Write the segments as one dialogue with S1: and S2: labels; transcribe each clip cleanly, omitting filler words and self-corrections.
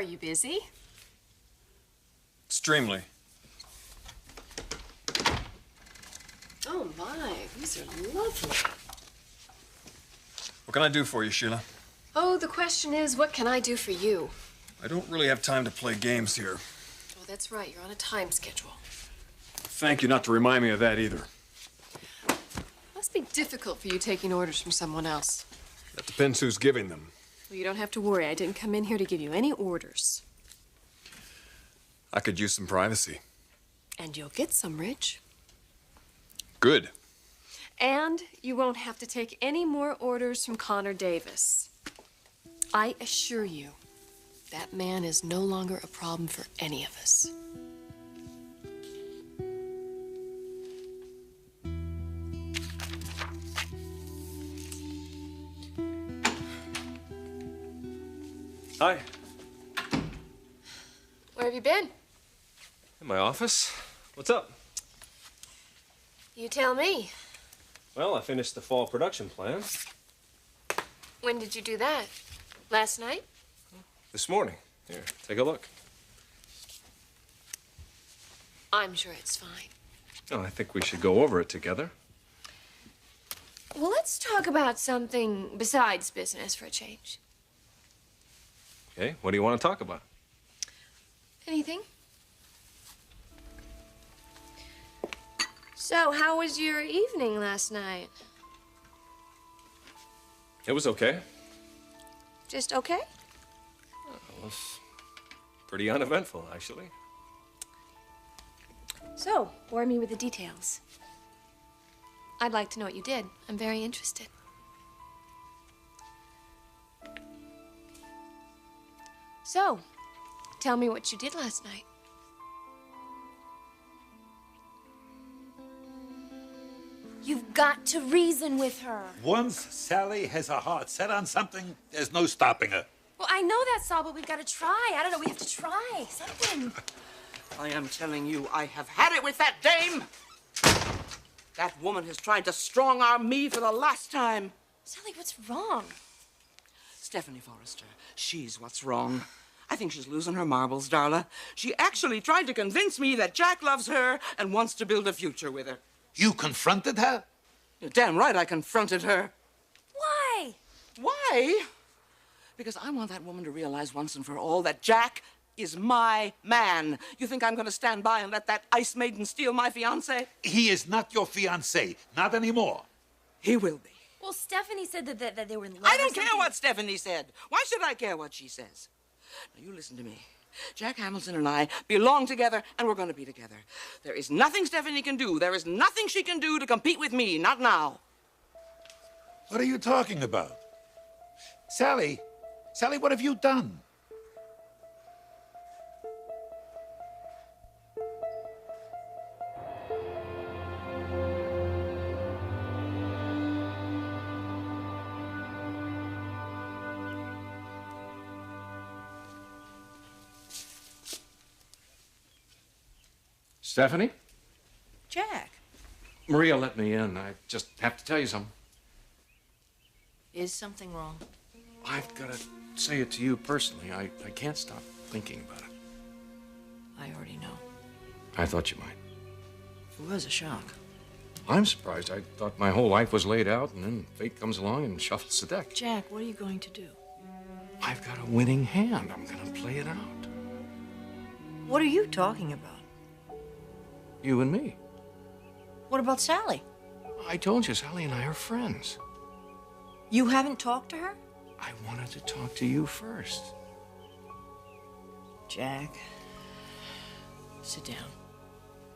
S1: Are you busy?
S2: Extremely.
S1: Oh, my. These are lovely.
S2: What can I do for you, Sheila?
S1: Oh, the question is, what can I do for you?
S2: I don't really have time to play games here.
S1: Oh, that's right. You're on a time schedule.
S2: Thank you not to remind me of that either.
S1: Must be difficult for you taking orders from someone else.
S2: That depends who's giving them.
S1: Well, you don't have to worry. I didn't come in here to give you any orders.
S2: I could use some privacy.
S1: And you'll get some, Rich.
S2: Good.
S1: And you won't have to take any more orders from Connor Davis. I assure you, that man is no longer a problem for any of us.
S3: Hi.
S1: Where have you been?
S3: In my office. What's up?
S1: You tell me.
S3: Well, I finished the fall production plan.
S1: When did you do that? Last night?
S3: This morning. Here, take a look.
S1: I'm sure it's fine.
S3: Oh, I think we should go over it together.
S1: Well, let's talk about something besides business for a change.
S3: Okay, what do you want to talk about?
S1: Anything? So, how was your evening last night?
S3: It was okay.
S1: Just okay?
S3: It was pretty uneventful, actually.
S1: So, bore me with the details. I'd like to know what you did. I'm very interested. So, tell me what you did last night.
S4: You've got to reason with her.
S5: Once Sally has her heart set on something, there's no stopping her.
S4: Well, I know that, Saul, but we've got to try. I don't know, we have to try something.
S6: I am telling you, I have had it with that dame. That woman has tried to strong-arm me for the last time.
S4: Sally, what's wrong?
S6: Stephanie Forrester, she's what's wrong. I think she's losing her marbles, Darla. She actually tried to convince me that Jack loves her and wants to build a future with her.
S5: You confronted her?
S6: You're damn right I confronted her.
S4: Why?
S6: Why? Because I want that woman to realize once and for all that Jack is my man. You think I'm going to stand by and let that ice maiden steal my fiancé?
S5: He is not your fiancé, not anymore.
S6: He will be.
S4: Well, Stephanie said that they were in love.
S6: I don't care what Stephanie said. Why should I care what she says? Now, you listen to me. Jack Hamilton and I belong together, and we're going to be together. There is nothing Stephanie can do. There is nothing she can do to compete with me. Not now.
S5: What are you talking about? Sally, what have you done?
S7: Stephanie?
S4: Jack.
S7: Maria let me in. I just have to tell you something.
S4: Is something wrong?
S7: I've got to say it to you personally. I can't stop thinking about it.
S4: I already know.
S7: I thought you might.
S4: It was a shock.
S7: I'm surprised. I thought my whole life was laid out, and then fate comes along and shuffles the deck.
S4: Jack, what are you going to do?
S7: I've got a winning hand. I'm going to play it out.
S4: What are you talking about?
S7: You and me.
S4: What about Sally?
S7: I told you, Sally and I are friends.
S4: You haven't talked to her?
S7: I wanted to talk to you first.
S4: Jack, sit down.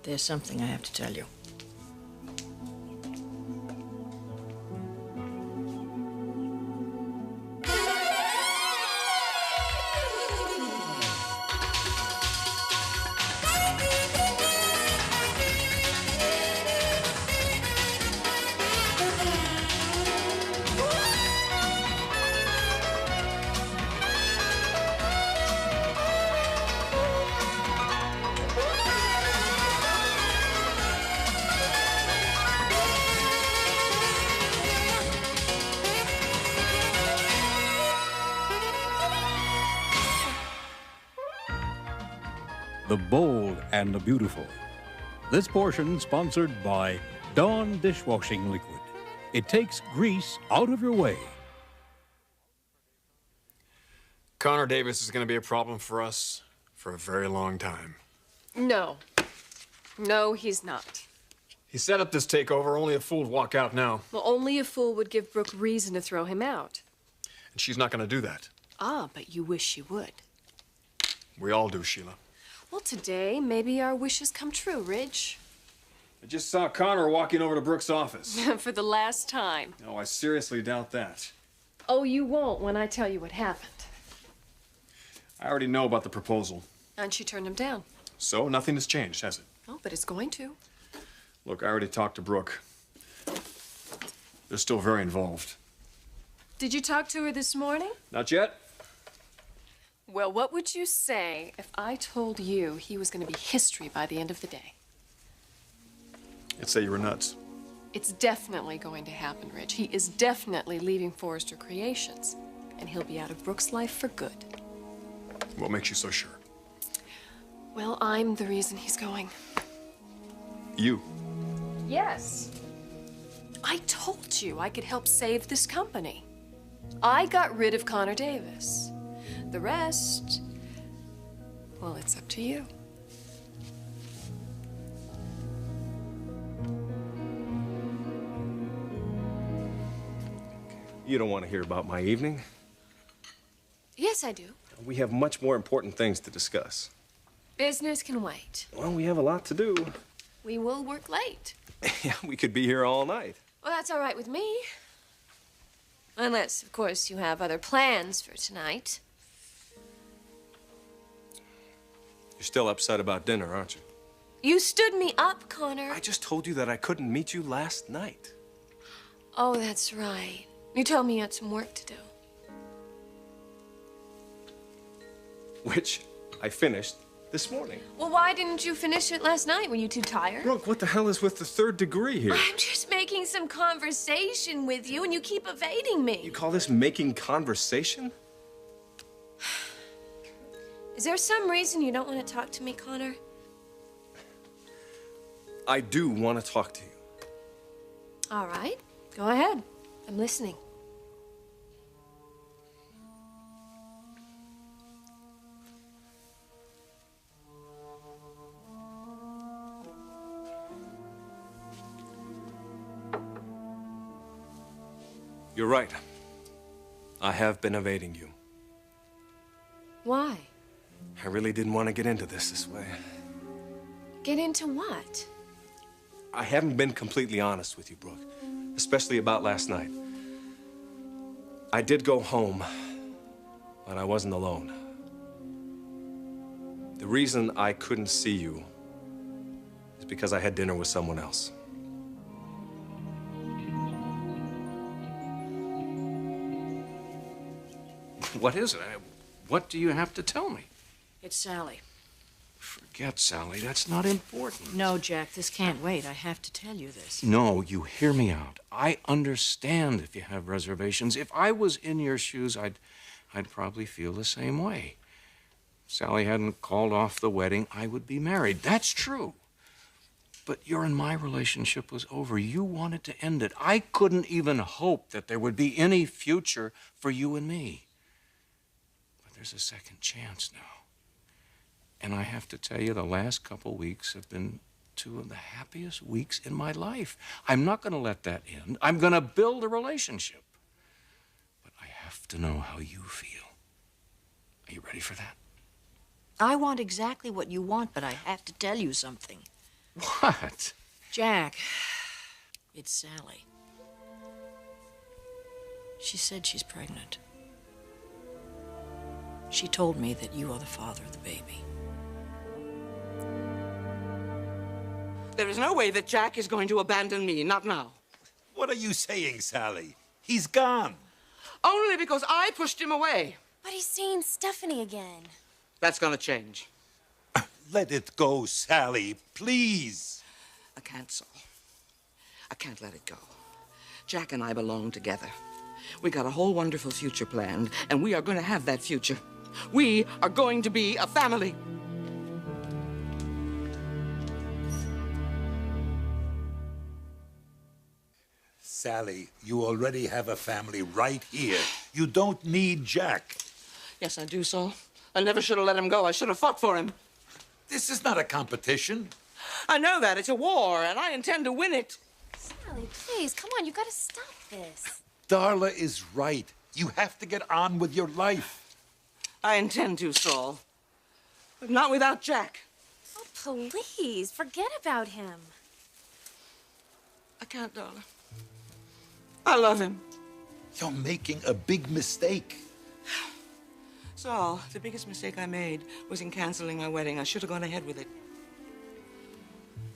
S4: There's something I have to tell you.
S8: the bold and the beautiful. This portion sponsored by Dawn Dishwashing Liquid. It takes grease out of your way.
S2: Connor Davis is going to be a problem for us for a very long time.
S1: No. No, he's not.
S2: He set up this takeover. Only a fool would walk out now.
S1: Well, only a fool would give Brooke reason to throw him out.
S2: And she's not going to do that.
S1: Ah, but you wish she would.
S2: We all do, Sheila.
S1: Well, today, maybe our wishes come true, Ridge.
S2: I just saw Connor walking over to Brooke's office.
S1: For the last time.
S2: No, I seriously doubt that.
S1: Oh, you won't when I tell you what happened.
S2: I already know about the proposal.
S1: And she turned him down.
S2: So, nothing has changed, has it?
S1: Oh, but it's going to.
S2: Look, I already talked to Brooke. They're still very involved.
S1: Did you talk to her this morning?
S2: Not yet.
S1: Well, what would you say if I told you he was going to be history by the end of the day?
S2: I'd say you were nuts.
S1: It's definitely going to happen, Rich. He is definitely leaving Forrester Creations, and he'll be out of Brooke's life for good.
S2: What makes you so sure?
S1: Well, I'm the reason he's going.
S2: You.
S1: Yes. I told you I could help save this company. I got rid of Connor Davis. The rest, well, it's up to you.
S3: You don't want to hear about my evening.
S1: Yes, I do.
S3: We have much more important things to discuss.
S1: Business can wait.
S3: Well, we have a lot to do.
S1: We will work late.
S3: Yeah, we could be here all night.
S1: Well, that's all right with me. Unless, of course, you have other plans for tonight.
S3: You're still upset about dinner, aren't you?
S1: You stood me up, Connor.
S3: I just told you that I couldn't meet you last night.
S1: Oh, that's right. You told me you had some work to do.
S3: Which I finished this morning.
S1: Well, why didn't you finish it last night? Were you too tired?
S3: Brooke, what the hell is with the third degree here?
S1: I'm just making some conversation with you, and you keep evading me.
S3: You call this making conversation?
S1: Is there some reason you don't want to talk to me, Connor?
S3: I do want to talk to you.
S1: All right. Go ahead. I'm listening.
S3: You're right. I have been evading you.
S1: Why?
S3: I really didn't want to get into this way.
S1: Get into what?
S3: I haven't been completely honest with you, Brooke, especially about last night. I did go home, but I wasn't alone. The reason I couldn't see you is because I had dinner with someone else. What is it? What do you have to tell me?
S4: It's Sally.
S3: Forget Sally. That's not important.
S4: No, Jack, this can't wait. I have to tell you this.
S3: No, you hear me out. I understand if you have reservations. If I was in your shoes, I'd probably feel the same way. If Sally hadn't called off the wedding, I would be married. That's true. But your and my relationship was over. You wanted to end it. I couldn't even hope that there would be any future for you and me. But there's a second chance now. And I have to tell you, the last couple weeks have been two of the happiest weeks in my life. I'm not going to let that end. I'm going to build a relationship. But I have to know how you feel. Are you ready for that?
S4: I want exactly what you want, but I have to tell you something.
S3: What?
S4: Jack, it's Sally. She said she's pregnant. She told me that you are the father of the baby.
S6: There is no way that Jack is going to abandon me, not now.
S5: What are you saying, Sally? He's gone.
S6: Only because I pushed him away.
S9: But he's seeing Stephanie again.
S6: That's gonna change.
S5: Let it go, Sally, please.
S6: I can't, Saul. I can't let it go. Jack and I belong together. We got a whole wonderful future planned, and we are going to have that future. We are going to be a family.
S5: Sally, you already have a family right here. You don't need Jack.
S6: Yes, I do, Saul. I never should have let him go. I should have fought for him.
S5: This is not a competition.
S6: I know that. It's a war, and I intend to win it.
S9: Sally, please, come on, you gotta stop this.
S5: Darla is right. You have to get on with your life.
S6: I intend to, Saul. But not without Jack.
S9: Oh, please, forget about him.
S6: I can't, darling. I love him.
S5: You're making a big mistake.
S6: Saul, the biggest mistake I made was in canceling my wedding. I should have gone ahead with it.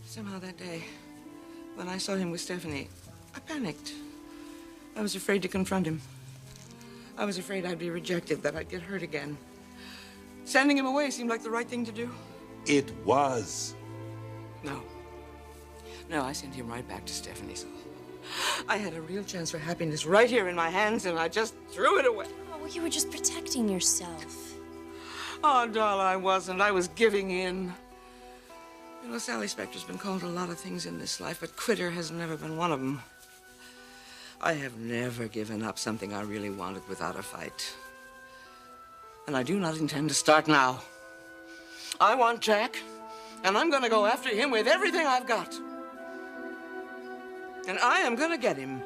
S6: Somehow that day, when I saw him with Stephanie, I panicked. I was afraid to confront him. I was afraid I'd be rejected, that I'd get hurt again. Sending him away seemed like the right thing to do.
S5: It was.
S6: No. No, I sent him right back to Stephanie, Saul. I had a real chance for happiness right here in my hands, and I just threw it away.
S9: Oh, well, you were just protecting yourself.
S6: Oh, darling, I wasn't. I was giving in. You know, Sally Spector's been called a lot of things in this life, but quitter has never been one of them. I have never given up something I really wanted without a fight. And I do not intend to start now. I want Jack, and I'm gonna go after him with everything I've got. And I am gonna get him.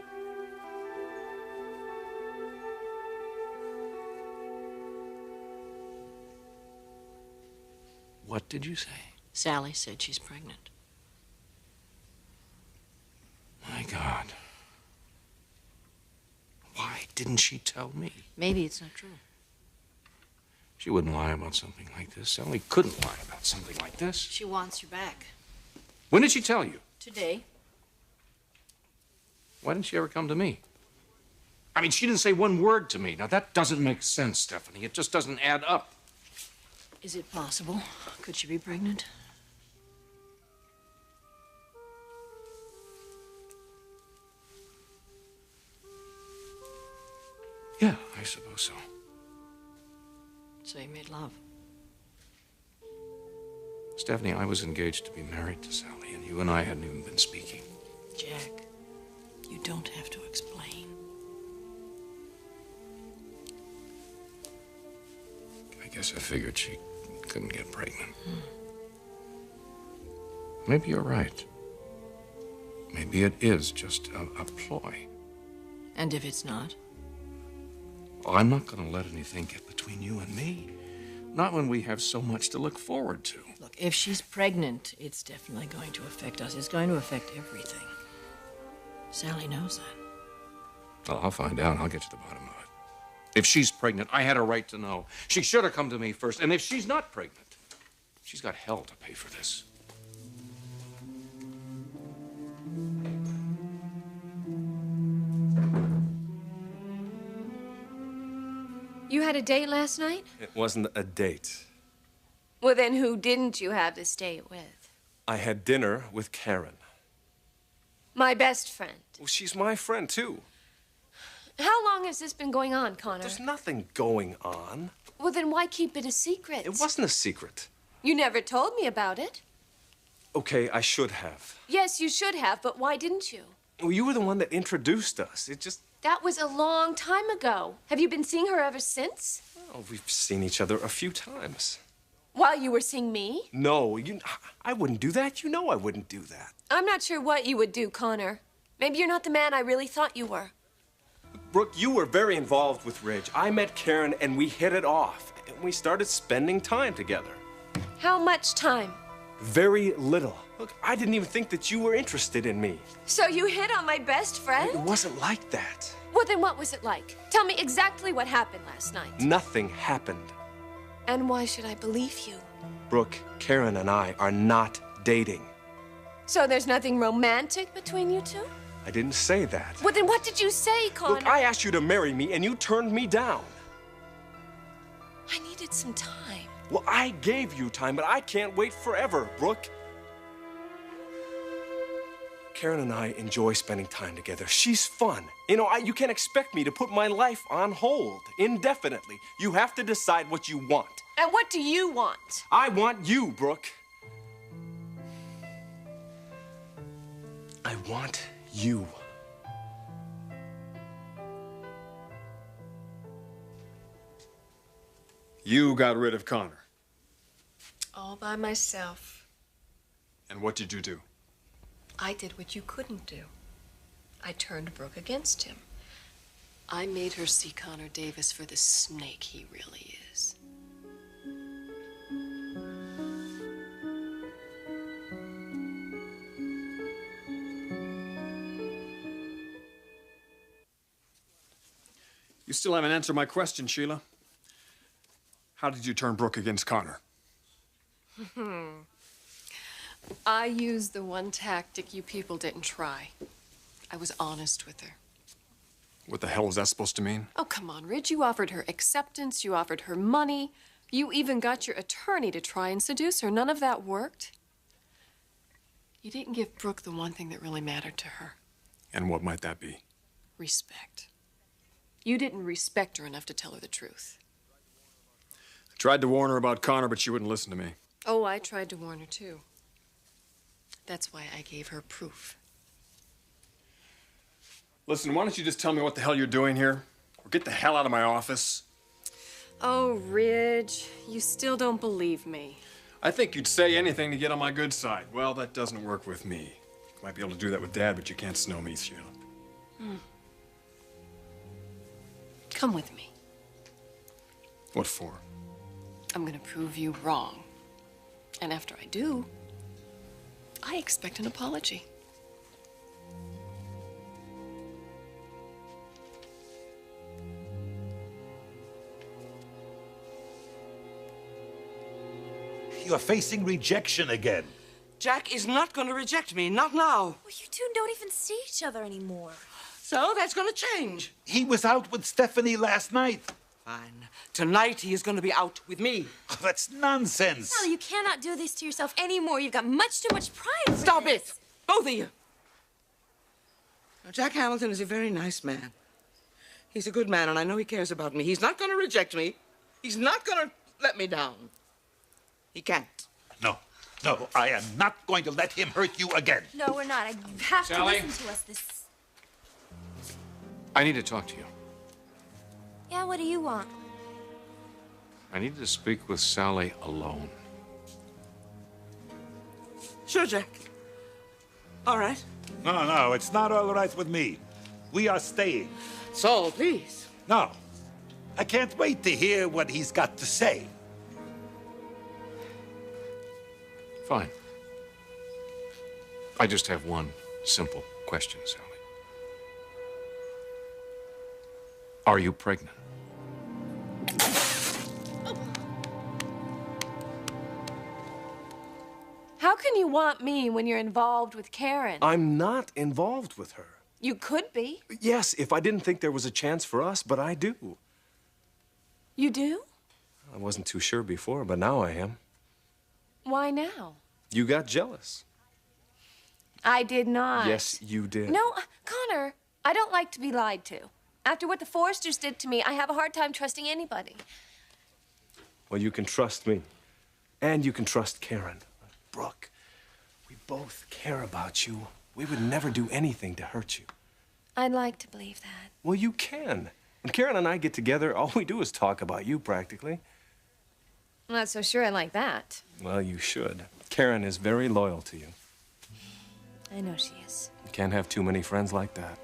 S3: What did you say?
S4: Sally said she's pregnant.
S3: My God. Why didn't she tell me?
S4: Maybe it's not true.
S3: She wouldn't lie about something like this. Sally couldn't lie about something like this.
S4: She wants you back.
S3: When did she tell you?
S4: Today.
S3: Why didn't she ever come to me? I mean, she didn't say one word to me. Now, that doesn't make sense, Stephanie. It just doesn't add up.
S4: Is it possible? Could she be pregnant?
S3: Yeah, I suppose so.
S4: So you made love.
S3: Stephanie, I was engaged to be married to Sally, and you and I hadn't even been speaking.
S4: Jack, you don't have to explain.
S3: I guess I figured she couldn't get pregnant. Maybe you're right. Maybe it is just a ploy.
S4: And if it's not?
S3: Well, I'm not going to let anything get between you and me. Not when we have so much to look forward to.
S4: Look, if she's pregnant, it's definitely going to affect us. It's going to affect everything. Sally knows that.
S3: Well, I'll find out. I'll get to the bottom of it. If she's pregnant, I had a right to know. She should have come to me first. And if she's not pregnant, she's got hell to pay for this.
S1: You had a date last night?
S10: It wasn't a date.
S1: Well, then who didn't you have this date with?
S10: I had dinner with Karen.
S1: My best friend.
S10: Well, she's my friend, too.
S1: How long has this been going on, Connor?
S10: There's nothing going on.
S1: Well, then why keep it a secret?
S10: It wasn't a secret.
S1: You never told me about it.
S10: Okay, I should have.
S1: Yes, you should have, but why didn't you?
S10: Well, you were the one that introduced us. It just...
S1: That was a long time ago. Have you been seeing her ever since?
S10: Oh, we've seen each other a few times.
S1: While you were seeing me?
S10: No, I wouldn't do that. You know I wouldn't do that.
S1: I'm not sure what you would do, Connor. Maybe you're not the man I really thought you were.
S10: Brooke, you were very involved with Ridge. I met Karen and we hit it off. And we started spending time together.
S1: How much time?
S10: Very little. Look, I didn't even think that you were interested in me.
S1: So you hit on my best friend?
S10: It wasn't like that.
S1: Well, then what was it like? Tell me exactly what happened last night.
S10: Nothing happened.
S1: And why should I believe you?
S10: Brooke, Karen and I are not dating.
S1: So there's nothing romantic between you two?
S10: I didn't say that.
S1: Well, then what did you say, Connor?
S10: Look, I asked you to marry me and you turned me down.
S1: I needed some time.
S10: Well, I gave you time, but I can't wait forever, Brooke. Karen and I enjoy spending time together. She's fun. You know, you can't expect me to put my life on hold indefinitely. You have to decide what you want.
S1: And what do you want?
S10: I want you, Brooke. I want you.
S2: You got rid of Connor.
S1: All by myself.
S2: And what did you do?
S1: I did what you couldn't do. I turned Brooke against him. I made her see Connor Davis for the snake he really is.
S2: You still haven't answered my question, Sheila. How did you turn Brooke against Connor?
S1: I used the one tactic you people didn't try. I was honest with her.
S2: What the hell is that supposed to mean?
S1: Oh, come on, Ridge. You offered her acceptance. You offered her money. You even got your attorney to try and seduce her. None of that worked. You didn't give Brooke the one thing that really mattered to her.
S2: And what might that be?
S1: Respect. You didn't respect her enough to tell her the truth.
S2: I tried to warn her about Connor, but she wouldn't listen to me.
S1: Oh, I tried to warn her, too. That's why I gave her proof.
S2: Listen, why don't you just tell me what the hell you're doing here? Or get the hell out of my office.
S1: Oh, Ridge, you still don't believe me.
S2: I think you'd say anything to get on my good side. Well, that doesn't work with me. You might be able to do that with Dad, but you can't snow me, Sheila.
S1: Come with me.
S2: What for?
S1: I'm gonna prove you wrong. And after I do, I expect an apology.
S5: You are facing rejection again.
S6: Jack is not going to reject me, not now.
S9: Well, you two don't even see each other anymore.
S6: So that's going to change.
S5: He was out with Stephanie last night.
S6: Fine. Tonight he is going to be out with me.
S5: Oh, that's nonsense.
S9: Sally, you cannot do this to yourself anymore. You've got much too much pride for
S6: Stop
S9: this.
S6: it! Both of you. Now, Jack Hamilton is a very nice man. He's a good man, and I know he cares about me. He's not going to reject me. He's not going to let me down. He can't.
S5: No, I am not going to let him hurt you again.
S9: No, we're not. I have
S3: Sally?
S9: to listen to us. This.
S3: I need to talk to you.
S9: Yeah, what do you want?
S3: I need to speak with Sally alone.
S6: Sure, Jack. All right.
S5: No, it's not all right with me. We are staying.
S6: Saul, please.
S5: No, I can't wait to hear what he's got to say.
S3: Fine. I just have one simple question, Sally. Are you pregnant?
S1: How can you want me when you're involved with Karen?
S10: I'm not involved with her.
S1: You could be.
S10: Yes, if I didn't think there was a chance for us, but I do.
S1: You do?
S10: I wasn't too sure before, but now I am.
S1: Why now?
S10: You got jealous.
S1: I did not.
S10: Yes, you did.
S1: No, Connor, I don't like to be lied to. After what the Forresters did to me, I have a hard time trusting anybody.
S10: Well, you can trust me. And you can trust Karen. Brooke, we both care about you. We would never do anything to hurt you.
S1: I'd like to believe that.
S10: Well, you can. When Karen and I get together, all we do is talk about you, practically.
S1: I'm not so sure I like that.
S10: Well, you should. Karen is very loyal to you.
S1: I know she is.
S10: You can't have too many friends like that.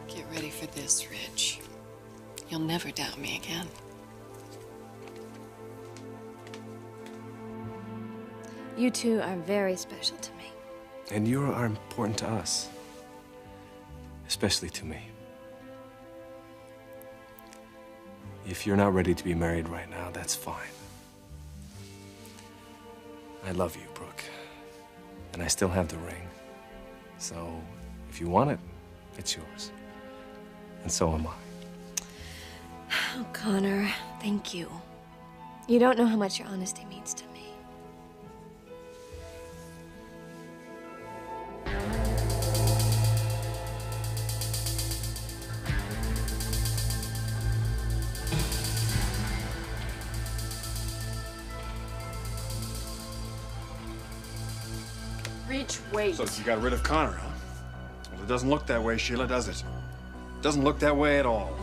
S1: Get ready for this, Ridge. You'll never doubt me again. You two are very special to me.
S10: And you are important to us. Especially to me. If you're not ready to be married right now, that's fine. I love you, Brooke. And I still have the ring. So, if you want it, it's yours. And so am I.
S1: Oh, Connor, thank you. You don't know how much your honesty means to me. Reach, wait.
S2: So you got rid of Connor, huh? Well, it doesn't look that way, Sheila, does it? It doesn't look that way at all.